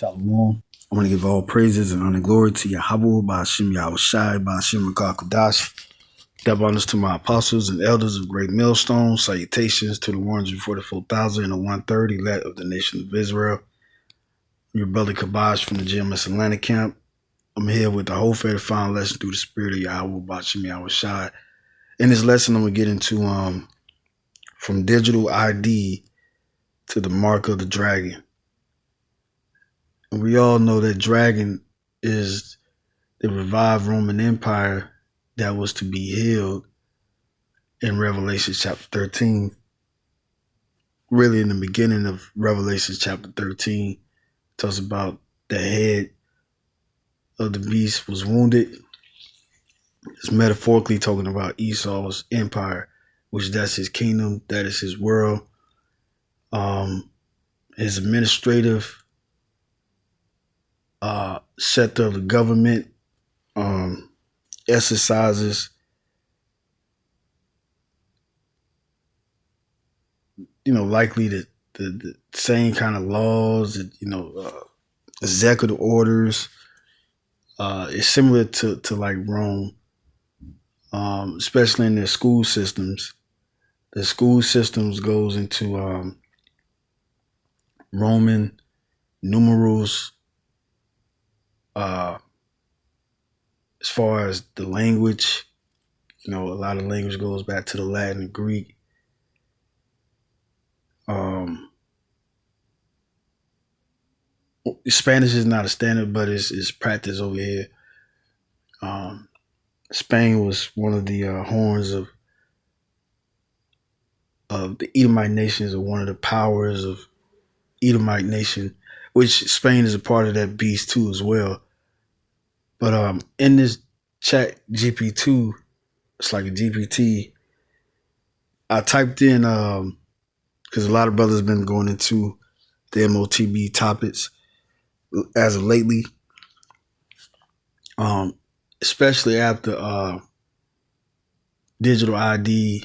Shalom. I want to give all praises and honor and glory to Yahweh, Ba'ashim Yahushai, Ba'ashim Rakakadash. Double honors to my apostles and elders of Great Millstone. Salutations to the 144,000 and the 130 elect of the nation of Israel. Your brother Kabash from the GMS Atlanta camp. I'm here with the whole faith final lesson through the spirit of Yahweh, Ba'ashim Yahushai. In this lesson, I'm going to get into from digital ID to the mark of the dragon. And we all know that dragon is the revived Roman Empire that was to be healed in Revelation chapter 13. Really in the beginning of Revelation chapter 13, talks about the head of the beast was wounded. It's metaphorically talking about Esau's empire, which that's his kingdom, that is his world. His administrative sector of the government exercises likely the same kind of laws, executive orders. It's similar to like Rome, especially in their school systems. The school systems goes into Roman numerals. As far as the language, a lot of language goes back to the Latin and Greek. Spanish is not a standard, but it's practiced over here. Spain was one of the horns of the Edomite nations, or one of the powers of Edomite nation, which Spain is a part of that beast too as well. But in this chat GP2, it's like a GPT, I typed in, because a lot of brothers have been going into the MOTB topics as of lately, especially after digital ID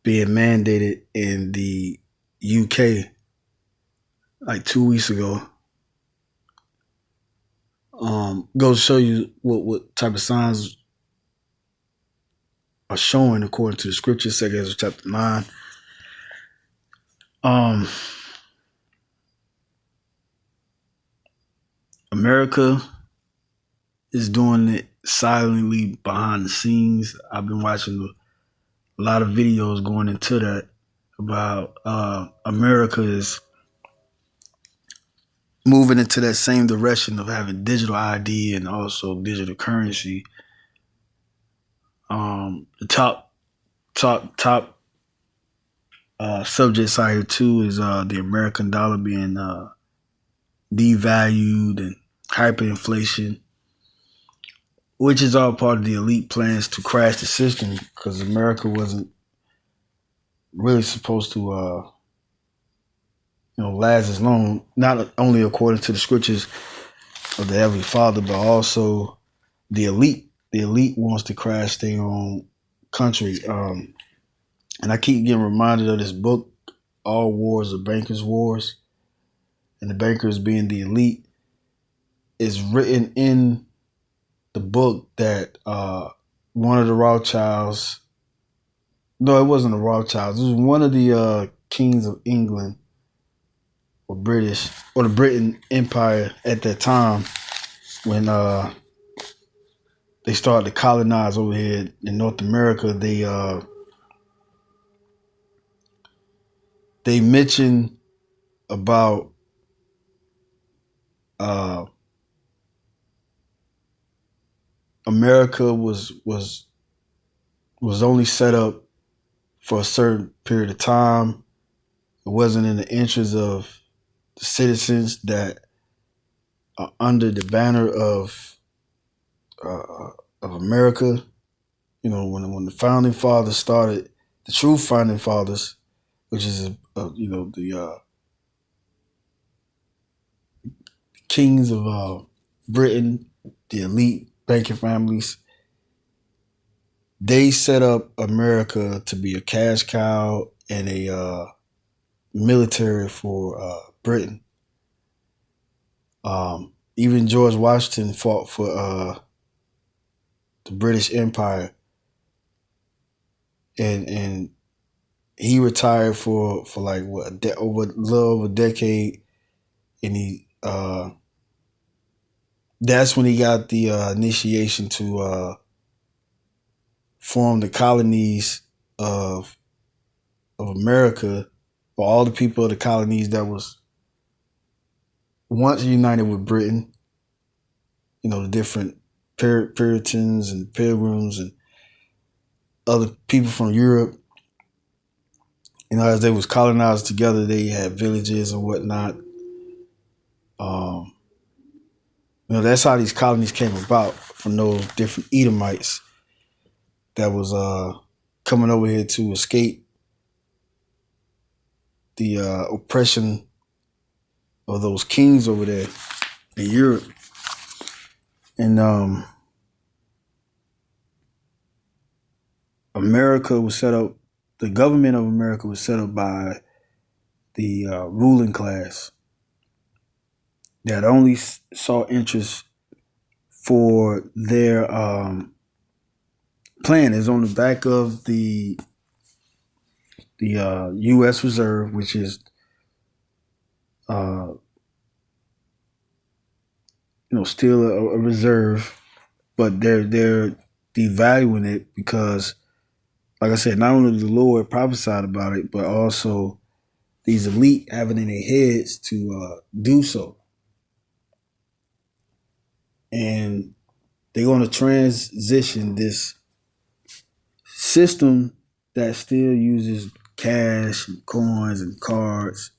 being mandated in the UK like 2 weeks ago. Goes to show you what type of signs are showing according to the scripture, 2 Ezra chapter 9. America is doing it silently behind the scenes. I've been watching a lot of videos going into that about America is moving into that same direction of having digital ID and also digital currency. The top subjects out here too is the American dollar being devalued and hyperinflation, which is all part of the elite plans to crash the system, because America wasn't really supposed to last as long, not only according to the scriptures of the Heavenly Father, but also the elite. The elite wants to crash their own country. And I keep getting reminded of this book, All Wars Are Bankers' Wars, and the bankers being the elite. Is written in the book that one of the Rothschilds, no, it wasn't the Rothschilds, it was one of the kings of England or British, or the Britain Empire at that time, when they started to colonize over here in North America. They mentioned about America was only set up for a certain period of time. It wasn't in the interest of the citizens that are under the banner of America. When the founding fathers started, the true founding fathers, which is the kings of Britain, the elite banking families, they set up America to be a cash cow and a military for Britain. Even George Washington fought for the British Empire, and he retired for like what over a little over a decade, and he that's when he got the initiation to form the colonies of America, for all the people of the colonies that was once united with Britain. You know, the different Puritans and Pilgrims and other people from Europe. You know, as they was colonized together, they had villages and whatnot. Um, you know, that's how these colonies came about, from those different Edomites that was coming over here to escape the oppression of those kings over there in Europe. And America was set up, the government of America was set up by the ruling class that only saw interest for their plan. Is on the back of the U.S. Reserve, which is uh, still a reserve, but they're devaluing it because, like I said, not only the Lord prophesied about it, but also these elite have it in their heads to do so. And they're going to transition this system that still uses cash and coins and cards.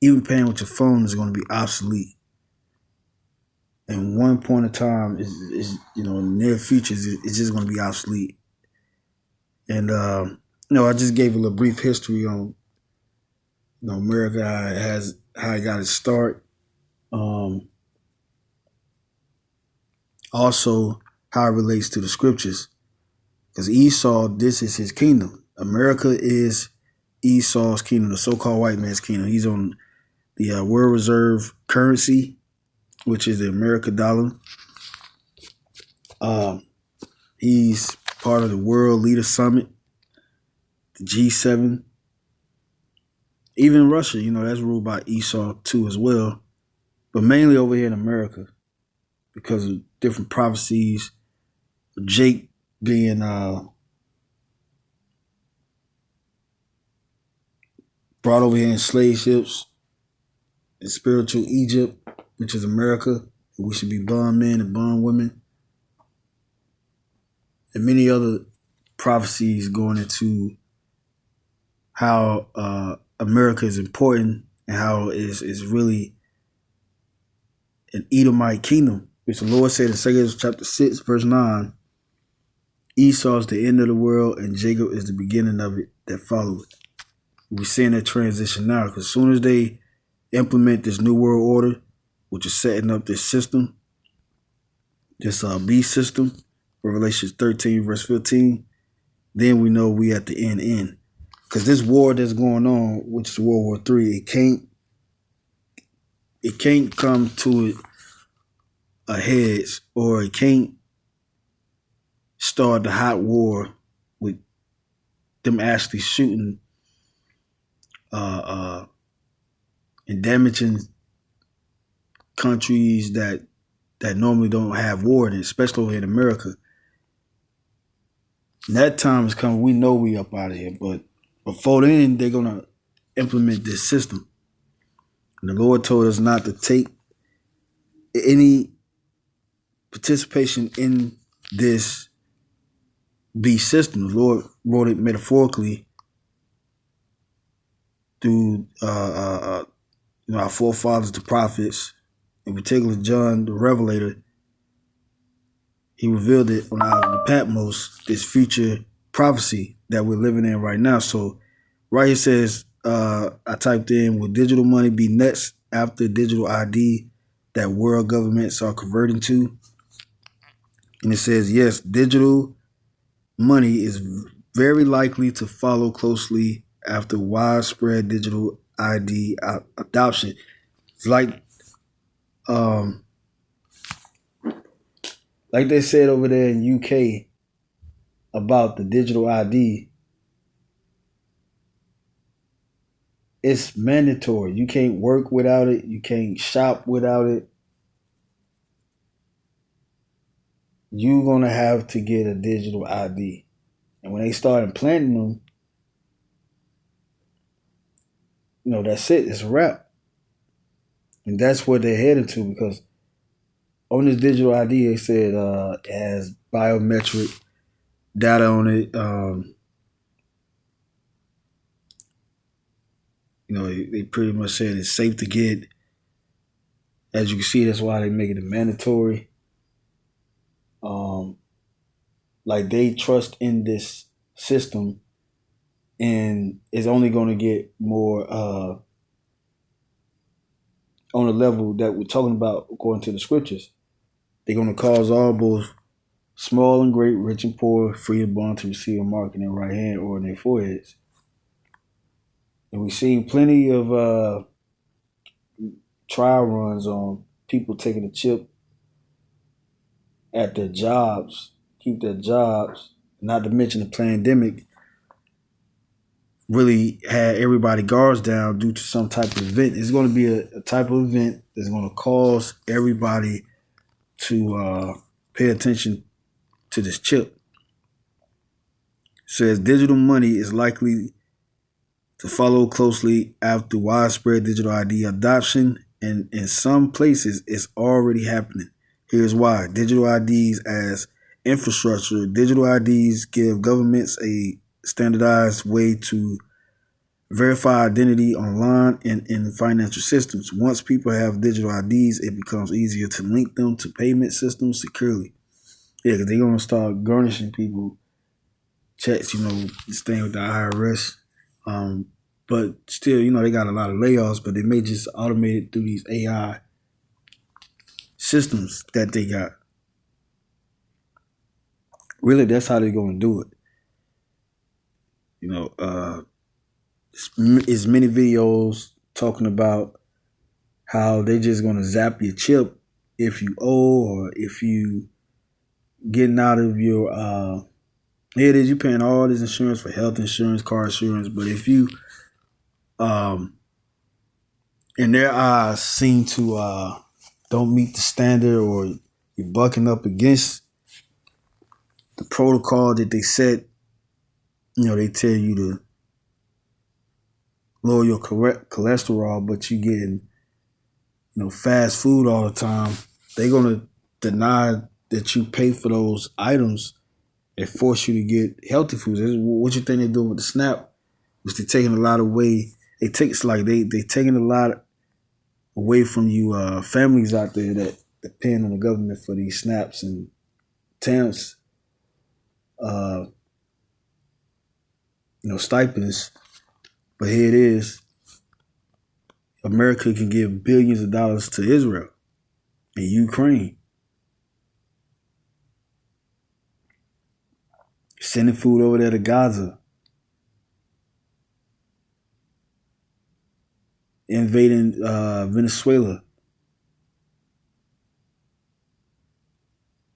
Even paying with your phone is going to be obsolete. And one point in time is in the near future, it's just going to be obsolete. And I just gave a little brief history on America, how it got its start. Also, how it relates to the scriptures, because Esau, this is his kingdom. America is Esau's kingdom, the so-called white man's kingdom. He's on the world reserve currency, which is the American dollar. He's part of the World Leader Summit, the G7. Even Russia, that's ruled by Esau too as well, but mainly over here in America because of different prophecies. Jake being brought over here in slave ships in spiritual Egypt, which is America. We should be bondmen and bondwomen. And many other prophecies going into how America is important and how it is really an Edomite kingdom, which the Lord said in 2 chapter 6, verse 9, Esau is the end of the world and Jacob is the beginning of it that followed. We're seeing that transition now, because as soon as they implement this new world order, which is setting up this system, this beast system, Revelation 13, verse 15, then we know we at the end. Because this war that's going on, which is World War III, it can't come to a head, or it can't start the hot war with them actually shooting and damaging countries that normally don't have war in it, especially over in America. And that time is coming. We know we up out of here, but before then, they're gonna implement this system. And the Lord told us not to take any participation in this beast system. The Lord wrote it metaphorically through our forefathers, the prophets, in particular John the Revelator. He revealed it on Island of Patmos, this future prophecy that we're living in right now. So right here says, I typed in, will digital money be next after digital ID that world governments are converting to? And it says, yes, digital money is very likely to follow closely after widespread digital ID adoption. It's like Um, like they said over there in UK about the digital ID, it's mandatory. You can't work without it. You can't shop without it. You're gonna have to get a digital ID. And when they start implanting them, that's it. It's a wrap. And that's what they're headed to, because on this digital ID, they said it has biometric data on it. They pretty much said it's safe to get. As you can see, that's why they make it mandatory. Like they trust in this system, and it's only going to get more on the level that we're talking about according to the scriptures. They're going to cause all both small and great, rich and poor, free and bond to receive a mark in their right hand or in their foreheads. And we've seen plenty of trial runs on people taking a chip at their jobs, keep their jobs, not to mention the pandemic really had everybody guards down due to some type of event. It's going to be a type of event that's going to cause everybody to pay attention to this chip. It says digital money is likely to follow closely after widespread digital ID adoption, and in some places it's already happening. Here's why. Digital IDs as infrastructure. Digital IDs give governments a standardized way to verify identity online and in financial systems. Once people have digital IDs, it becomes easier to link them to payment systems securely. Yeah, because they're going to start garnishing people checks, this thing with the IRS. But still, they got a lot of layoffs, but they may just automate it through these AI systems that they got. Really, that's how they're going to do it. It's many videos talking about how they just going to zap your chip if you owe, or if you getting out of your here it is, you paying all this insurance for health insurance, car insurance, but if you in their eyes seem to don't meet the standard, or you're bucking up against the protocol that they set, they tell you to lower your cholesterol, but you getting fast food all the time. They're gonna deny that you pay for those items and force you to get healthy foods. What you think they're doing with the SNAP? Which they're taking a lot away. They taking a lot away from you families out there that depend on the government for these SNAPs and TAMPs, stipends. But here it is. America can give billions of dollars to Israel and Ukraine. Sending food over there to Gaza. Invading Venezuela.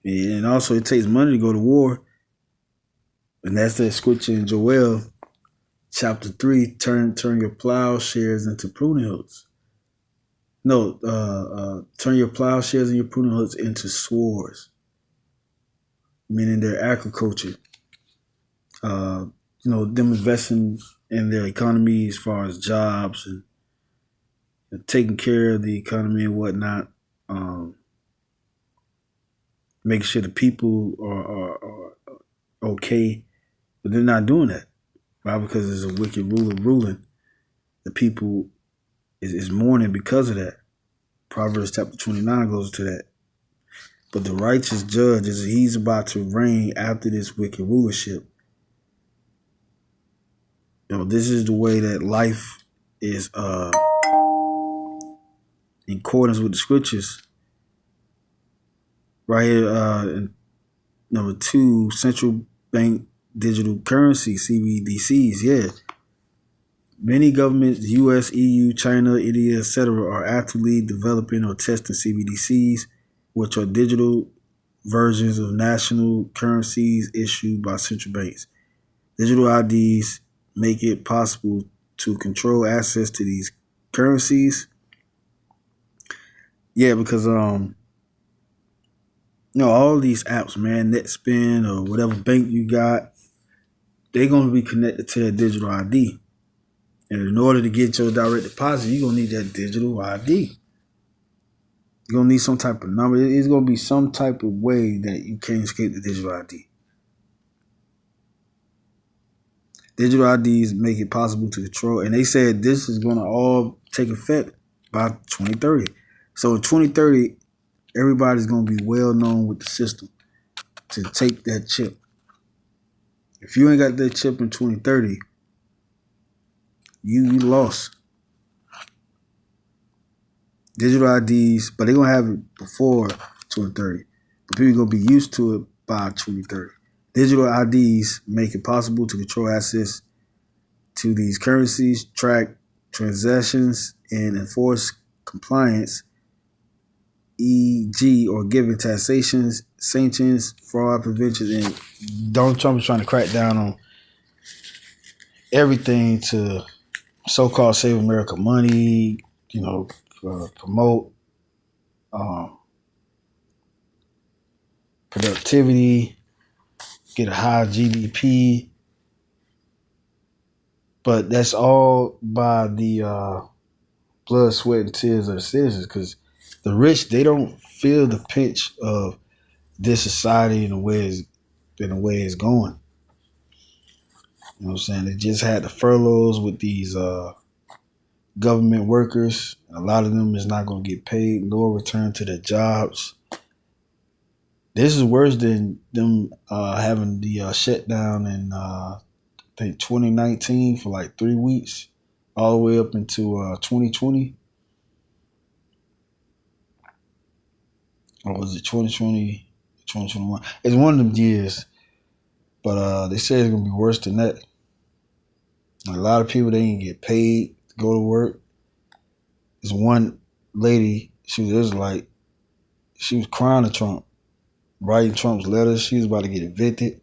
And also it takes money to go to war. And that's that scripture in Joel chapter 3, turn your plowshares into pruning hooks. No, turn your plowshares and your pruning hooks into swords, meaning their agriculture. Them investing in their economy as far as jobs and taking care of the economy and whatnot. Making sure the people are okay, but they're not doing that. Right? Because there's a wicked ruler ruling. The people is mourning because of that. Proverbs chapter 29 goes to that. But the righteous judge he's about to reign after this wicked rulership. This is the way that life is in accordance with the scriptures. Right here, number 2, central bank digital currency, CBDCs, yeah. Many governments, the US, EU, China, India, etc., are actively developing or testing CBDCs, which are digital versions of national currencies issued by central banks. Digital IDs make it possible to control access to these currencies. Yeah, because all these apps, man, NetSpend or whatever bank you got, they're gonna be connected to that digital ID. And in order to get your direct deposit, you're gonna need that digital ID. You're gonna need some type of number. It's gonna be some type of way that you can't escape the digital ID. Digital IDs make it possible to control, and they said this is gonna all take effect by 2030. So in 2030, everybody's gonna be well known with the system to take that chip. If you ain't got that chip in 2030, you lost. Digital IDs, but they're gonna have it before 2030. But people are gonna be used to it by 2030. Digital IDs make it possible to control access to these currencies, track transactions, and enforce compliance, e.g., or giving taxations, sanctions, fraud prevention, and Donald Trump is trying to crack down on everything to so-called save America money, promote productivity, get a high GDP, but that's all by the blood, sweat, and tears of the citizens. Because the rich, they don't feel the pinch of this society in the way it's going. You know what I'm saying? They just had the furloughs with these government workers. A lot of them is not going to get paid, nor return to their jobs. This is worse than them having the shutdown in I think 2019 for like 3 weeks, all the way up into 2020. Or was it 2020, 2021? It's one of them years, but they say it's going to be worse than that. A lot of people, they didn't get paid to go to work. There's one lady, she was Israelite, she was crying to Trump, writing Trump's letters. She was about to get evicted.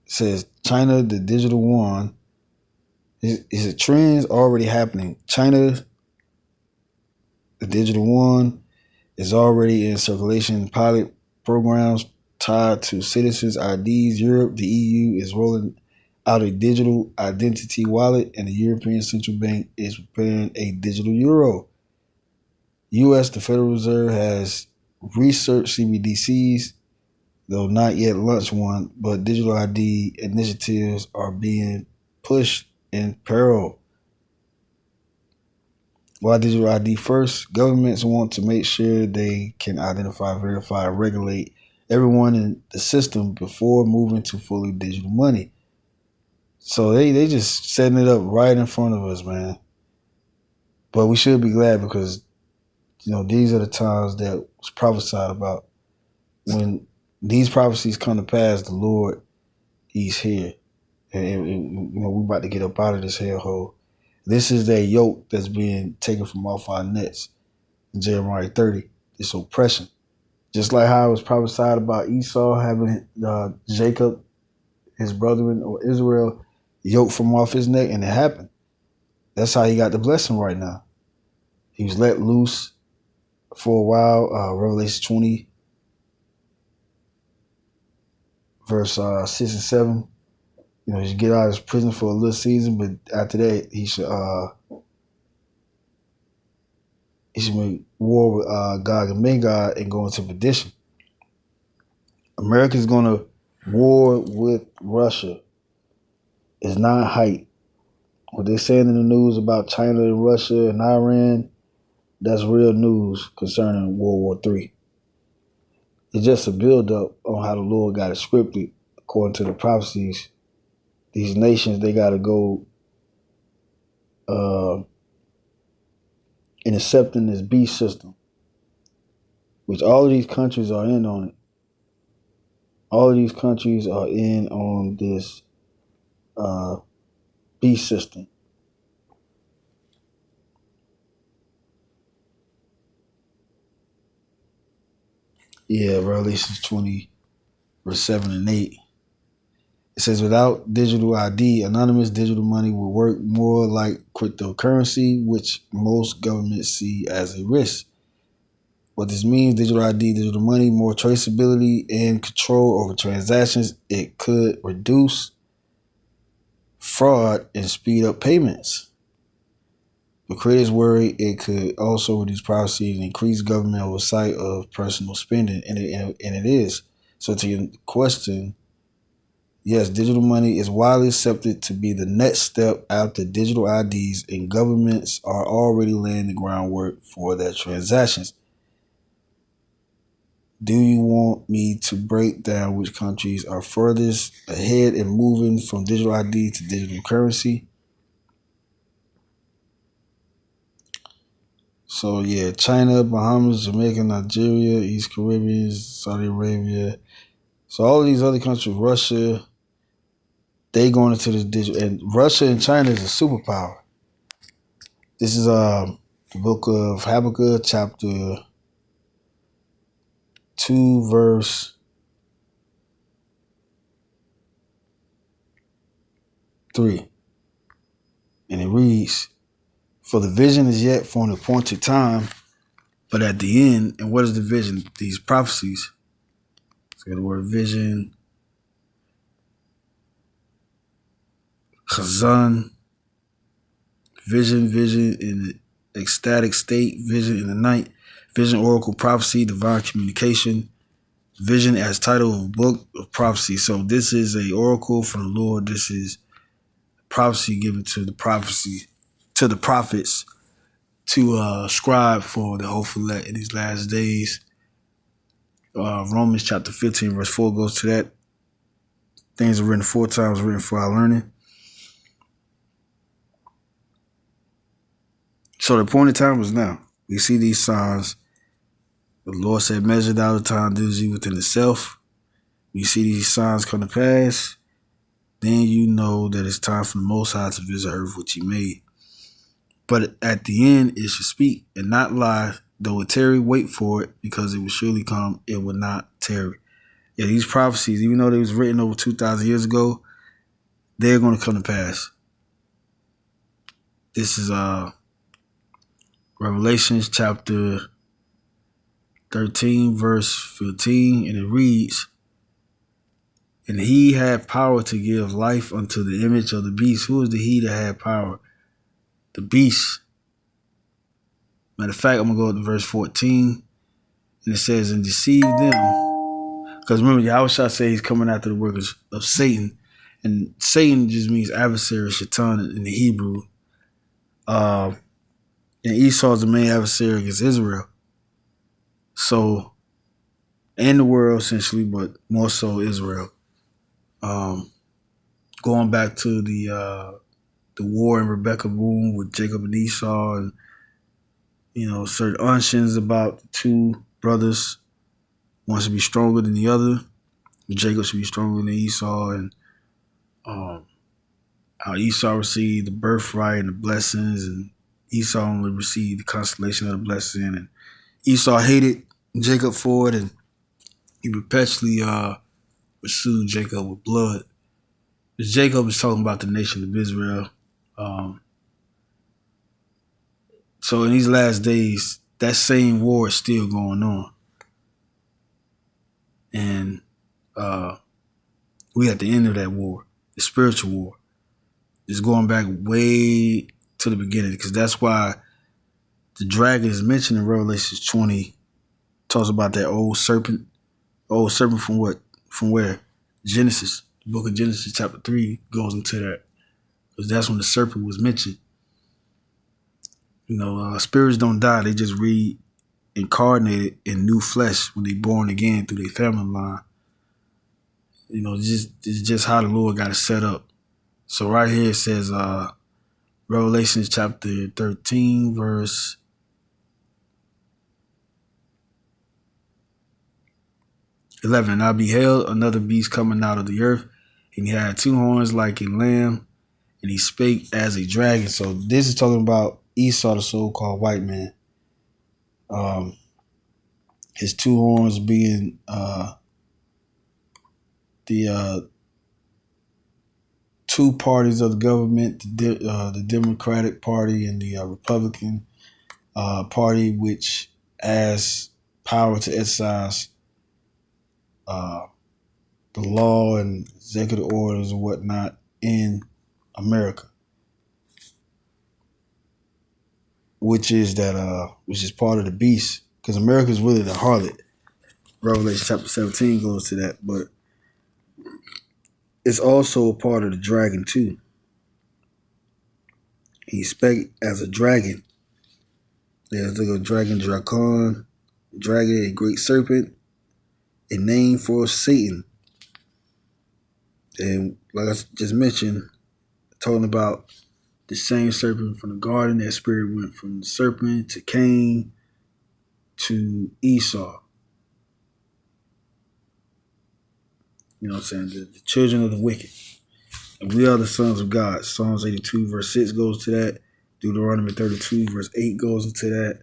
It says China, the digital yuan, is a trend already happening. China, the digital yuan, is already in circulation. Pilot programs tied to citizens' IDs. Europe, the EU is rolling out a digital identity wallet, and the European Central Bank is preparing a digital euro. U.S., the Federal Reserve, has researched CBDCs, though not yet launched one, but digital ID initiatives are being pushed in parallel. Why digital ID first? Governments want to make sure they can identify, verify, and regulate everyone in the system before moving to fully digital money. So they just setting it up right in front of us, man. But we should be glad because, these are the times that was prophesied about. When these prophecies come to pass, the Lord, He's here. And we're about to get up out of this hellhole. This is that yoke that's being taken from off our necks in Jeremiah 30, this oppression. Just like how it was prophesied about Esau having Jacob, his brethren, or Israel, yoked from off his neck, and it happened. That's how he got the blessing right now. He was let loose for a while. Revelation 20, verse 6 and 7. He should get out of his prison for a little season, but after that, he should make war with Gog and Magog and go into perdition. America's going to war with Russia. It's not hype. What they're saying in the news about China and Russia and Iran, that's real news concerning World War III. It's just a build-up on how the Lord got it scripted according to the prophecies. These nations, they got to go in accepting this beast system, which all of these countries are in on it. All of these countries are in on this beast system. Yeah, Revelations 20, verse 7 and 8. It says, without digital ID, anonymous digital money will work more like cryptocurrency, which most governments see as a risk. What this means, digital ID, digital money, more traceability and control over transactions. It could reduce fraud and speed up payments. But critics worry it could also reduce privacy and increase government oversight of personal spending, and it is. So to your question, yes, digital money is widely accepted to be the next step after digital IDs, and governments are already laying the groundwork for their transactions. Do you want me to break down which countries are furthest ahead in moving from digital ID to digital currency? So yeah, China, Bahamas, Jamaica, Nigeria, East Caribbean, Saudi Arabia. So all these other countries, Russia, they going into this digital, and Russia and China is a superpower. This is the book of Habakkuk, chapter 2, verse 3. And it reads, for the vision is yet for an appointed time, but at the end, and what is the vision? These prophecies. So the word vision, chazan, vision in the ecstatic state, vision in the night, vision, oracle, prophecy, divine communication, vision as title of a book of prophecy. So this is a oracle from the Lord. This is prophecy given to the prophets to scribe for the hopeful in these last days. Romans chapter 15 verse 4 goes to that. Things are written 4 times, written for our learning. So the appointed time is now. We see these signs. The Lord said, measure thou the time diligently within itself. We see these signs come to pass, then you know that it's time for the Most High to visit earth which he made. But at the end, it should speak and not lie. Though it tarry, wait for it, because it will surely come. It will not tarry. Yeah, these prophecies, even though they was written over 2,000 years ago, they're going to come to pass. This is Revelations chapter 13, verse 15, and it reads, and he had power to give life unto the image of the beast. Who is the he that had power? The beast. Matter of fact, I'm going to go to verse 14, and it says, and deceive them. Because remember, Yahushua said he's coming after the workers of Satan. And Satan just means adversary, shaitan in the Hebrew. And Esau is the main adversary against Israel. So, and the world essentially, but more so Israel. Going back to the war in Rebecca Boom with Jacob and Esau, and certain untions about the two brothers. One should be stronger than the other. Jacob should be stronger than Esau, and how Esau received the birthright and the blessings, and Esau only received the consolation of the blessing, and Esau hated Jacob for it, and he perpetually pursued Jacob with blood. Jacob is talking about the nation of Israel. So in these last days, that same war is still going on. And we at the end of that war, the spiritual war. It's going back way to the beginning, because that's why the dragon is mentioned in Revelation 20. Talks about that old serpent. Old serpent from what? From where? Genesis. The book of Genesis chapter 3 goes into that, because that's when the serpent was mentioned. Spirits don't die. They just reincarnated in new flesh when they born again through their family line. It's just how the Lord got it set up. So right here it says, Revelation chapter 13, verse 11. And I beheld another beast coming out of the earth, and he had two horns like a lamb, and he spake as a dragon. So this is talking about Esau, the so-called white man. His two horns being the two parties of the government, the Democratic Party and the Republican Party, which has power to exercise the law and executive orders and whatnot in America, which is part of the beast, because America is really the harlot. Revelation chapter 17 goes to that, but it's also a part of the dragon too. He spake as a dragon. There's like a dragon, Dracon, dragon, a great serpent, a name for Satan. And like I just mentioned, talking about the same serpent from the garden, that spirit went from the serpent to Cain to Esau. You know what I'm saying? The children of the wicked. And we are the sons of God. Psalms 82 verse 6 goes to that. Deuteronomy 32 verse 8 goes into that.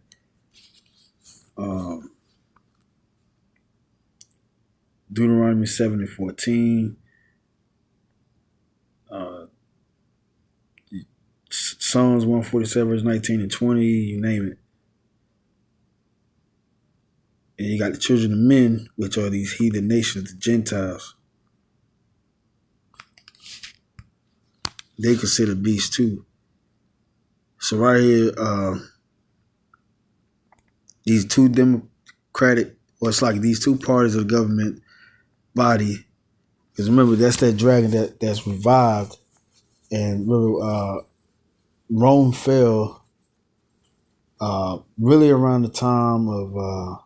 Deuteronomy 7:14. Psalms 147 verse 19 and 20. You name it. And you got the children of men, which are these heathen nations, the Gentiles. They consider beasts too. So right here, these two democratic, or it's like these two parties of the government body, because remember, that's that dragon that's revived. And remember, Rome fell really around the time of, I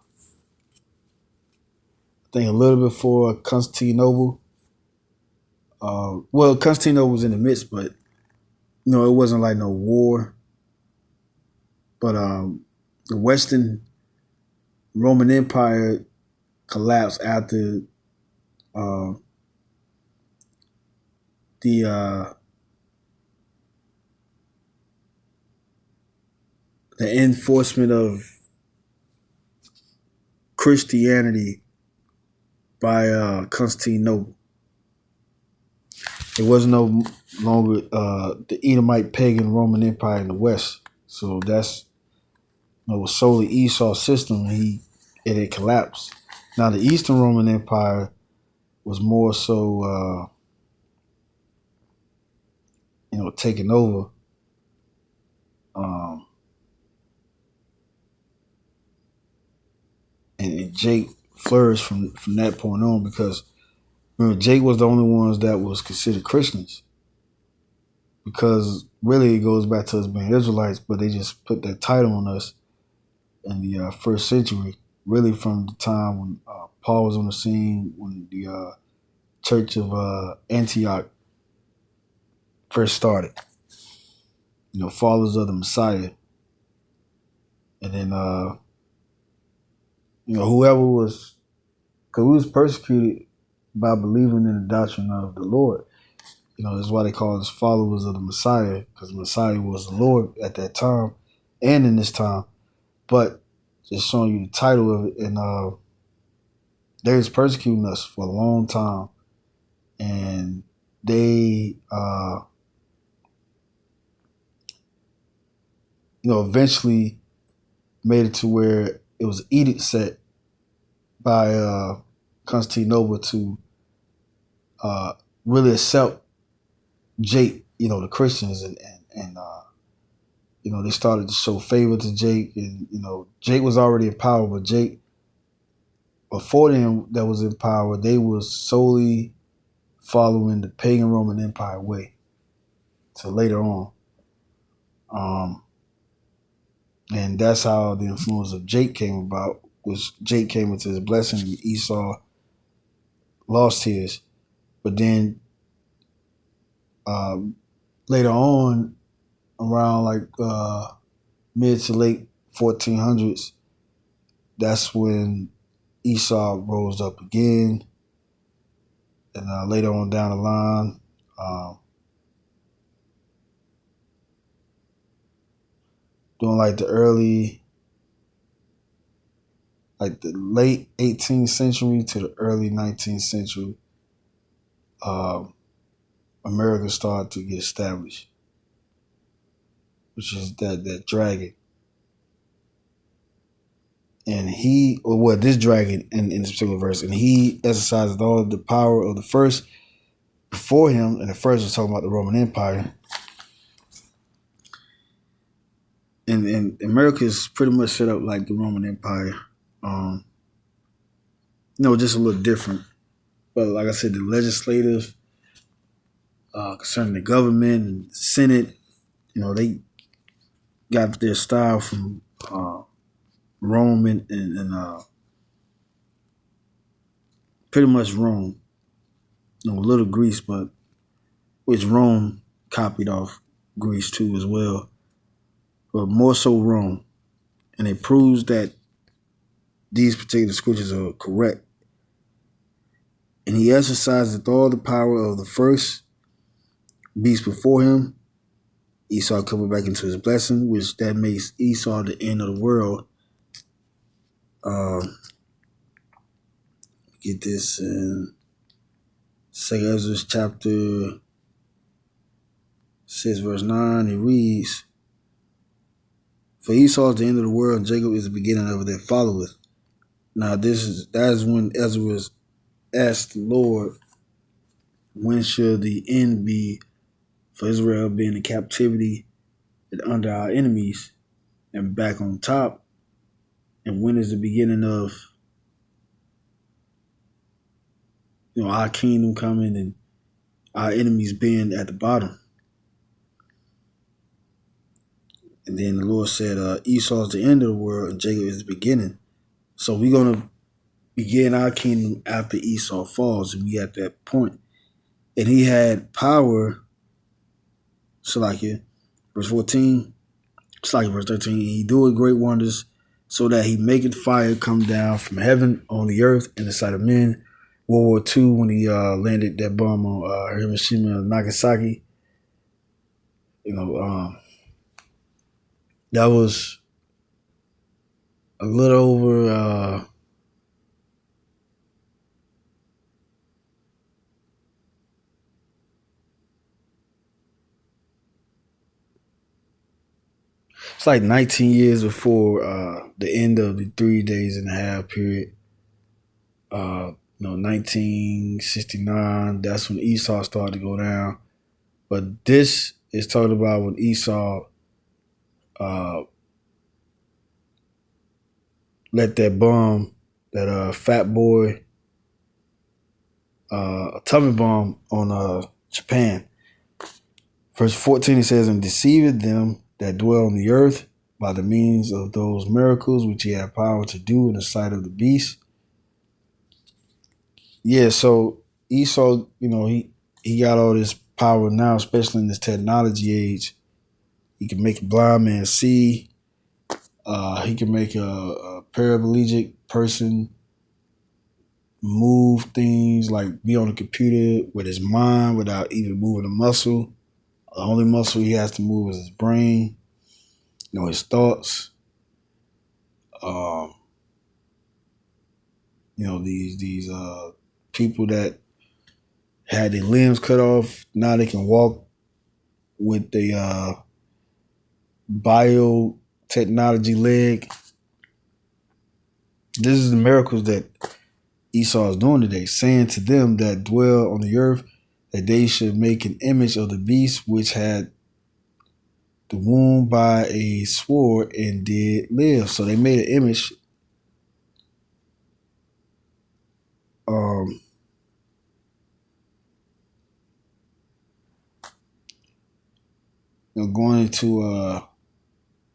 think a little before Constantinople. Well, Constantinople was in the midst, but it wasn't like no war. But the Western Roman Empire collapsed after the enforcement of Christianity by Constantinople. It wasn't no longer the Edomite pagan Roman Empire in the West. So that's was solely Esau's system. It had collapsed. Now the Eastern Roman Empire was more so taken over. And Jake flourished from that point on, because remember, Jake was the only ones that was considered Christians. Because really it goes back to us being Israelites, but they just put that title on us in the first century, really from the time when Paul was on the scene, when the church of Antioch first started. Followers of the Messiah. And then, whoever was, because we was persecuted by believing in the doctrine of the Lord. That's why they call us followers of the Messiah, because the Messiah was the Lord at that time and in this time. But just showing you the title of it, and they was persecuting us for a long time, and they, eventually made it to where it was an edict set by Constantinople to really accept Jake, the Christians, and they started to show favor to Jake, and Jake was already in power, but Jake, before them that was in power, they was solely following the pagan Roman Empire way. So later on, and that's how the influence of Jake came about, which Jake came into his blessing and Esau lost his. But then later on, around like mid to late 1400s, that's when Esau rose up again, and later on down the line, during like the late 18th century to the early 19th century, America started to get established, which is that dragon. And this dragon in this particular verse, and he exercised all the power of the first before him, and the first was talking about the Roman Empire. And America is pretty much set up like the Roman Empire. Just a little different. But like I said, the legislative, concerning the government and the Senate, they got their style from Rome and pretty much Rome. A little Greece, but which Rome copied off Greece too as well. But more so Rome. And it proves that these particular scriptures are correct. And he exercised all the power of the first beast before him. Esau coming back into his blessing, which that makes Esau the end of the world. Get this in 2 Ezra chapter 6, verse 9. It reads, "For Esau is the end of the world, and Jacob is the beginning of it that followeth." Now that is when Ezra asked the Lord, when should the end be for Israel being in captivity and under our enemies and back on top? And when is the beginning of our kingdom coming and our enemies being at the bottom? And then the Lord said, Esau is the end of the world and Jacob is the beginning. So we're going to begin our kingdom after Esau falls, and we at that point. And he had power, Salakia, verse 14, Salakia, verse 13, he doeth great wonders, so that he maketh fire come down from heaven on the earth in the sight of men. World War II, when he landed that bomb on Hiroshima and Nagasaki, that was a little over it's like 19 years before the end of the 3 days and a half period. 1969, that's when Esau started to go down. But this is talking about when Esau let that bomb, that fat boy atomic bomb on Japan. Verse 14, it says, "And deceived them that dwell on the earth by the means of those miracles which he had power to do in the sight of the beast." Yeah, so Esau, he got all this power now, especially in this technology age. He can make a blind man see. He can make a paraplegic person move things, like be on a computer with his mind without even moving a muscle. The only muscle he has to move is his brain, his thoughts. These people that had their limbs cut off, now they can walk with the biotechnology leg. This is the miracles that Esau is doing today, saying to them that dwell on the earth that they should make an image of the beast which had the wound by a sword and did live. So they made an image. Going into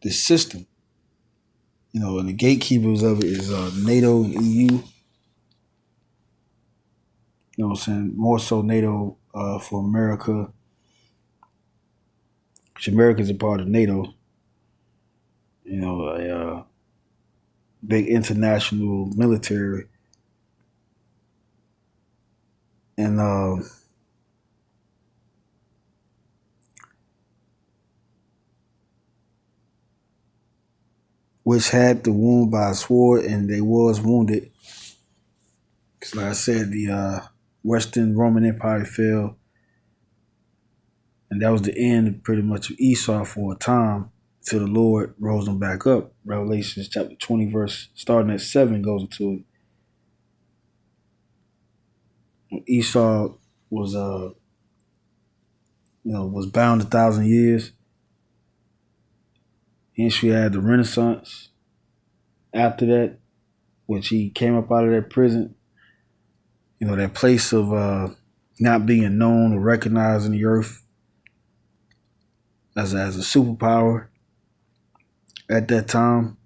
the system, and the gatekeepers of it is NATO and EU. You know what I'm saying? More so NATO for America. Because America is a part of NATO. A big international military and which had the wound by a sword, and they was wounded. Because like I said, the Western Roman Empire fell, and that was the end pretty much of Esau for a time till the Lord rose them back up. Revelations chapter 20, verse starting at 7 goes into it. Esau was was bound 1,000 years. Hence we had the Renaissance after that, which he came up out of that prison, that place of not being known or recognized in the earth as a superpower at that time,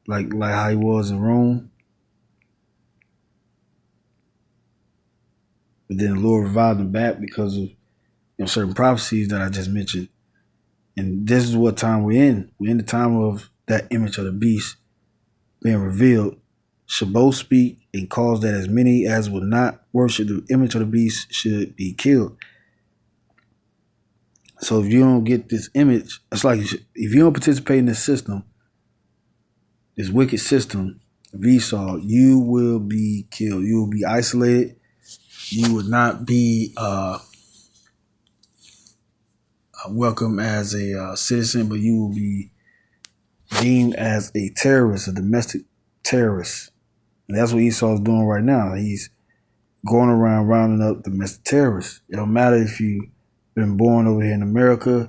like how he was in Rome. But then the Lord revived him back because of certain prophecies that I just mentioned. And this is what time we're in. We're in the time of that image of the beast being revealed. Should both speak and cause that as many as would not worship the image of the beast should be killed. So if you don't get this image, it's like if you don't participate in this system, this wicked system of Esau, you will be killed. You will be isolated. You would not be welcome as a citizen, but you will be deemed as a terrorist, a domestic terrorist. And that's what Esau's doing right now. He's going around rounding up domestic terrorists. It don't matter if you've been born over here in America,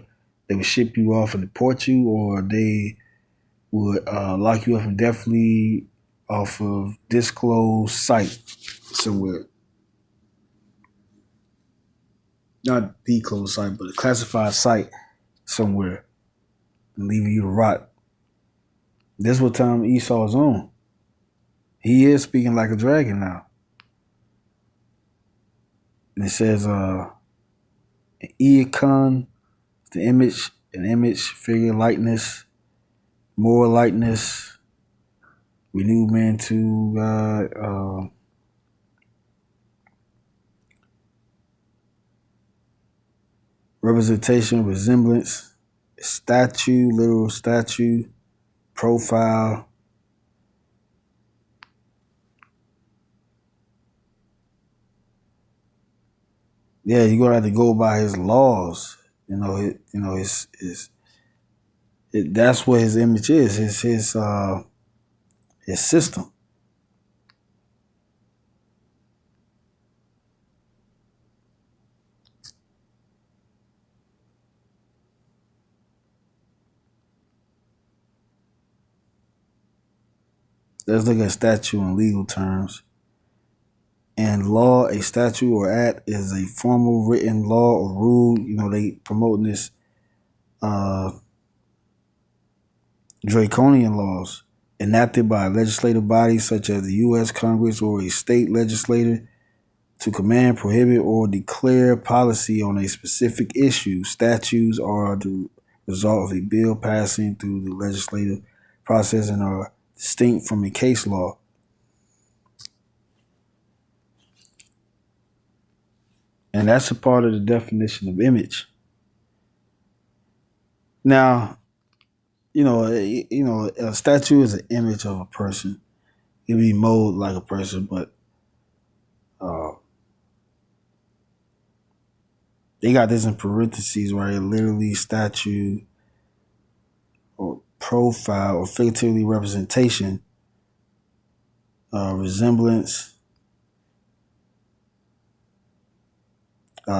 they would ship you off and deport you, or they would lock you up indefinitely off of disclosed site somewhere. Not the closed site, but a classified site somewhere, and leaving you to rot. This is what time Esau is on. He is speaking like a dragon now. And it says, Eikon, the image, an image, figure, likeness, more likeness, renew man to God, representation, resemblance, statue, literal statue, profile. Yeah, you're gonna have to go by his laws. That's what his image is. His system. Let's look at statute in legal terms. And law, a statute or act is a formal written law or rule. They promoting this draconian laws enacted by a legislative body such as the U.S. Congress or a state legislator to command, prohibit, or declare policy on a specific issue. Statutes are the result of a bill passing through the legislative process and are distinct from a case law. And that's a part of the definition of image. Now, a statue is an image of a person. It can be molded like a person, but they got this in parentheses right here, literally statue or profile or figuratively representation, resemblance,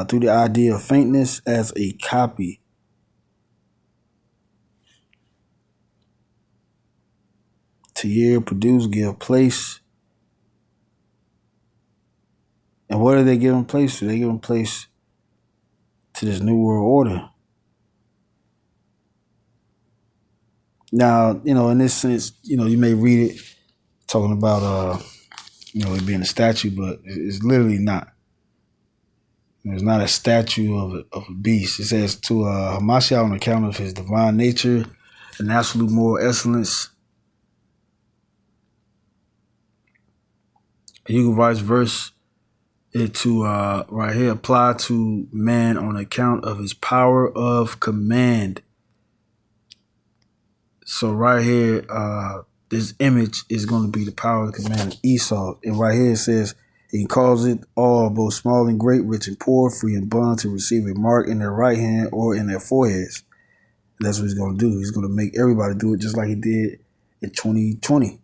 through the idea of faintness as a copy. To year, produce, give place. And what are they giving place to? They're giving place to this new world order. Now, in this sense, you may read it talking about, it being a statue, but it's literally not. It's not a statue of a beast. It says to Hamashiach on account of his divine nature and absolute moral excellence. You can write verse it to right here apply to man on account of his power of command. So right here, this image is going to be the power of command of Esau. And right here it says, he calls it all, both small and great, rich and poor, free and bond, to receive a mark in their right hand or in their foreheads. And that's what he's going to do. He's going to make everybody do it just like he did in 2020.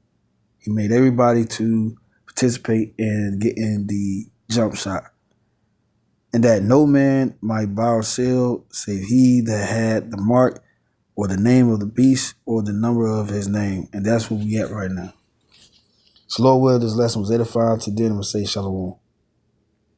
He made everybody to participate in getting the jump shot. And that no man might buy or sell save he that had the mark or the name of the beast or the number of his name. And that's where we at right now. So Lord will, this lesson was edifying. Today I'm going to say shalom.